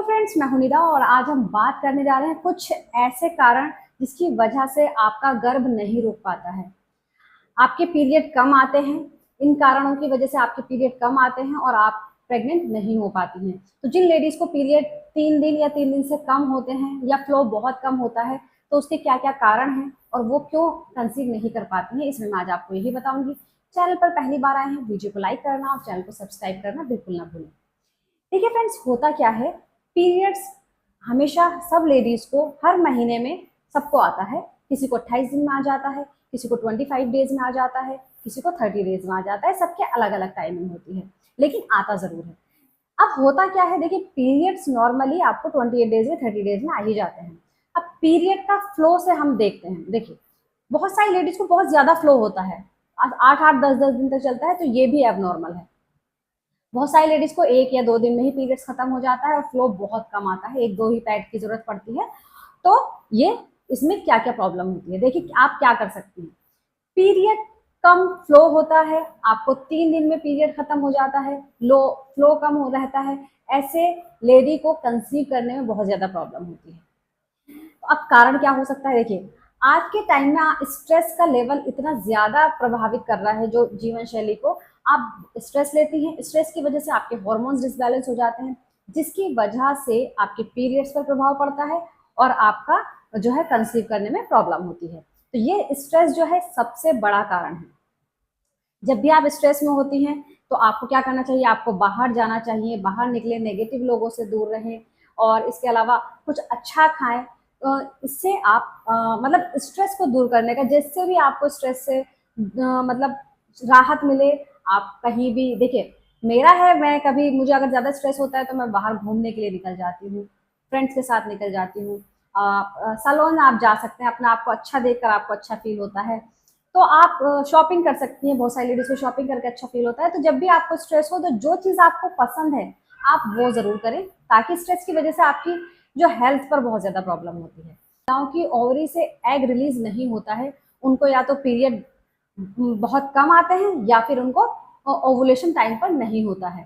Friends, मैं हूं निदा और आज हम बात करने जा रहे हैं कुछ ऐसे कारण जिसकी वजह से आपका गर्भ नहीं रुक पाता है। आपके पीरियड कम आते हैं। इन कारणों की वजह से आपके पीरियड कम आते हैं और आप प्रेग्नेंट नहीं हो पाती हैं। तो जिन लेडीज को पीरियड 3 दिन या 3 दिन से कम होते हैं या फ्लो बहुत कम होता है, तो उसके क्या क्या कारण हैं और वो क्यों कंसीव नहीं कर पाती हैं, इसमें मैं आज आपको यही बताऊंगी। चैनल पर पहली बार आए हैं, वीडियो को लाइक करना और चैनल को सब्सक्राइब करना बिल्कुल ना भूलें। देखिए फ्रेंड्स, होता क्या है, पीरियड्स हमेशा सब लेडीज को हर महीने में सबको आता है। किसी को 28 दिन में आ जाता है, किसी को 25 डेज में आ जाता है, किसी को 30 डेज में आ जाता है। सबके अलग अलग टाइमिंग होती है, लेकिन आता जरूर है। अब होता क्या है, देखिए पीरियड्स नॉर्मली आपको 28 डेज में 30 डेज में आ ही जाते हैं। अब पीरियड का फ्लो से हम देखते हैं। देखिए बहुत सारी लेडीज को बहुत ज्यादा फ्लो होता है, 8-8 10-10 दिन तक चलता है, तो ये भी एबनॉर्मल है। बहुत सारी लेडीज को 1 या 2 दिन में ही पीरियड्स खत्म हो जाता है और फ्लो बहुत कम आता है, 1-2 ही पैड की जरूरत पड़ती है। तो ये इसमें क्या क्या प्रॉब्लम होती है, देखिए आप क्या कर सकती हैं। पीरियड कम फ्लो होता है, आपको 3 दिन में पीरियड खत्म हो जाता है, लो फ्लो कम हो रहता है, ऐसे लेडी को कंसीव करने में बहुत ज्यादा प्रॉब्लम होती है। तो अब कारण क्या हो सकता है, देखिए आज के टाइम में स्ट्रेस का लेवल इतना ज्यादा प्रभावित कर रहा है जो जीवन शैली को। आप स्ट्रेस लेती हैं, स्ट्रेस की वजह से आपके हार्मोन्स डिसबैलेंस हो जाते हैं, जिसकी वजह से आपके पीरियड्स पर प्रभाव पड़ता है और आपका जो है कंसीव करने में प्रॉब्लम होती है। तो ये स्ट्रेस जो है सबसे बड़ा कारण है। जब भी आप स्ट्रेस में होती हैं तो आपको क्या करना चाहिए, आपको बाहर जाना चाहिए, बाहर निकले, नेगेटिव लोगों से दूर रहें और इसके अलावा कुछ अच्छा खाएं। इससे आप मतलब स्ट्रेस को दूर करने का, जिससे भी आपको स्ट्रेस से मतलब राहत मिले। आप कहीं भी देखिए, मेरा है, मैं कभी मुझे अगर ज़्यादा स्ट्रेस होता है तो मैं बाहर घूमने के लिए निकल जाती हूँ, फ्रेंड्स के साथ निकल जाती हूँ। सैलून आप जा सकते हैं, अपना आपको अच्छा देखकर आपको अच्छा फील होता है। तो आप शॉपिंग कर सकती हैं, बहुत सारी लेडीज को शॉपिंग करके अच्छा फील होता है। तो जब भी आपको स्ट्रेस हो तो जो चीज़ आपको पसंद है आप वो ज़रूर करें, ताकि स्ट्रेस की वजह से आपकी जो हेल्थ पर बहुत ज़्यादा प्रॉब्लम होती है। महिलाओं की ओवरी से एग रिलीज नहीं होता है, उनको या तो पीरियड बहुत कम आते हैं या फिर उनको ओवुलेशन टाइम पर नहीं होता है।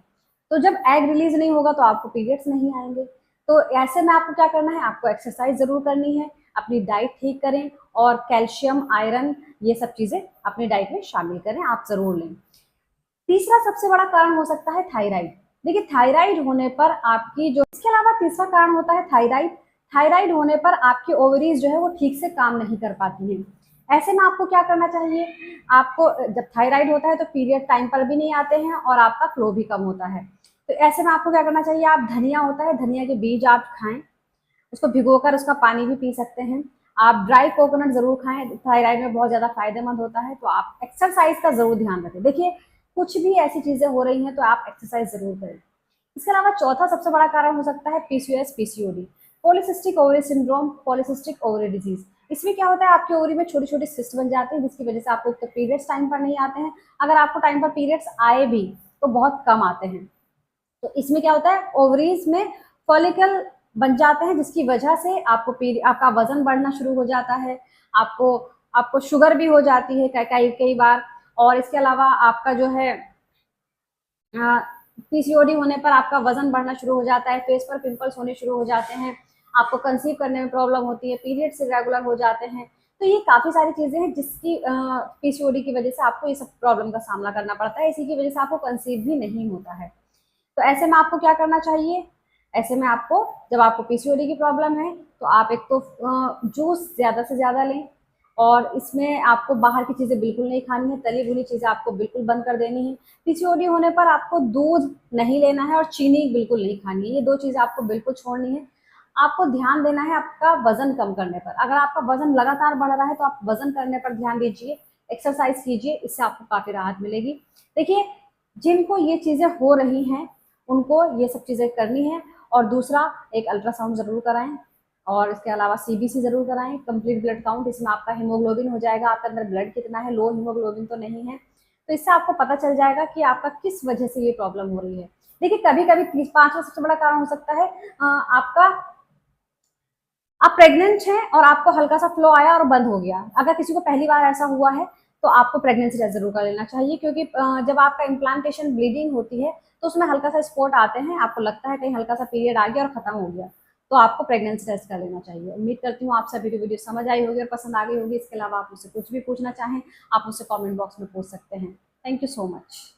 तो जब एग रिलीज नहीं होगा तो आपको पीरियड्स नहीं आएंगे। तो ऐसे में आपको क्या करना है, आपको एक्सरसाइज जरूर करनी है, अपनी डाइट ठीक करें और कैल्शियम, आयरन, ये सब चीजें अपनी डाइट में शामिल करें, आप जरूर लें। तीसरा सबसे बड़ा कारण हो सकता है थायराइड। देखिए थायराइड होने पर आपकी जो, इसके अलावा तीसरा कारण होता है थायराइड। थायराइड होने पर आपकी ओवरीज जो है वो ठीक से काम नहीं कर पाती हैं। ऐसे में आपको क्या करना चाहिए, आपको जब थायराइड होता है तो पीरियड टाइम पर भी नहीं आते हैं और आपका फ्लो भी कम होता है। तो ऐसे में आपको क्या करना चाहिए, आप धनिया होता है, धनिया के बीज आप खाएं, उसको भिगोकर उसका पानी भी पी सकते हैं। आप ड्राई कोकोनट जरूर खाएं, थायराइड में बहुत ज्यादा फायदेमंद होता है। तो आप एक्सरसाइज का जरूर ध्यान रखें। देखिए कुछ भी ऐसी चीजें हो रही हैं तो आप एक्सरसाइज जरूर करें। इसके अलावा चौथा सबसे बड़ा कारण हो सकता है PCOS, PCOD, polycystic ovary syndrome, polycystic ovary disease. इसमें क्या होता है, आपके ओवरी में छोटी छोटी सिस्ट बन जाते हैं, जिसकी वजह से आपको तो पीरियड्स टाइम पर नहीं आते हैं। अगर आपको टाइम पर पीरियड्स आए भी तो बहुत कम आते हैं। तो इसमें क्या होता है, ओवरीज में फॉलिकल बन जाते हैं, जिसकी वजह से आपको आपका वजन बढ़ना शुरू हो जाता है, आपको आपको शुगर भी हो जाती है कई कई बार। और इसके अलावा आपका जो है पीसीओडी होने पर आपका वजन बढ़ना शुरू हो जाता है, फेस पर पिंपल्स होने शुरू हो जाते हैं, आपको कंसीव करने में प्रॉब्लम होती है, पीरियड्स इरेगुलर हो जाते हैं। तो ये काफी सारी चीजें हैं जिसकी पीसीओडी की वजह से आपको ये सब प्रॉब्लम का सामना करना पड़ता है। इसी की वजह से आपको कंसीव भी नहीं होता है। तो ऐसे में आपको क्या करना चाहिए, ऐसे में आपको, जब आपको पीसीओडी की प्रॉब्लम है तो आप एक तो जूस ज़्यादा से ज़्यादा लें और इसमें आपको बाहर की चीज़ें बिल्कुल नहीं खानी है, तली भुनी चीज़ें आपको बिल्कुल बंद कर देनी है। पीसीओडी होने पर आपको दूध नहीं लेना है और चीनी बिल्कुल नहीं खानी है, ये 2 चीज़ें आपको बिल्कुल छोड़नी है। आपको ध्यान देना है आपका वजन कम करने पर। अगर आपका वजन लगातार बढ़ रहा है तो आप वजन करने पर ध्यान दीजिए, एक्सरसाइज कीजिए, इससे आपको काफ़ी राहत मिलेगी। देखिए जिनको ये चीज़ें हो रही हैं उनको ये सब चीज़ें करनी है। और दूसरा, एक अल्ट्रासाउंड ज़रूर कराएं और इसके अलावा सीबीसी ज़रूर कराएं, कंप्लीट ब्लड काउंट, इसमें आपका हीमोग्लोबिन हो जाएगा, आपके अंदर ब्लड कितना है, लो हीमोग्लोबिन तो नहीं है। तो इससे आपको पता चल जाएगा कि आपका किस वजह से ये प्रॉब्लम हो रही है। देखिए कभी कभी पांचवा सबसे बड़ा कारण हो सकता है आपका, आप प्रेग्नेंट हैं और आपको हल्का सा फ्लो आया और बंद हो गया। अगर किसी को पहली बार ऐसा हुआ है तो आपको प्रेगनेंसी टेस्ट जरूर कर लेना चाहिए, क्योंकि जब आपका इम्प्लांटेशन ब्लीडिंग होती है तो उसमें हल्का सा स्पॉट आते हैं, आपको लगता है कहीं हल्का सा पीरियड आ गया और खत्म हो गया, तो आपको प्रेगनेंसी टेस्ट कर लेना चाहिए। उम्मीद करती हूँ आप सभी को वीडियो समझ आई होगी और पसंद आ गई होगी। इसके अलावा आप मुझसे कुछ भी पूछना चाहें, आप मुझसे कमेंट बॉक्स में पूछ सकते हैं। Thank you so much.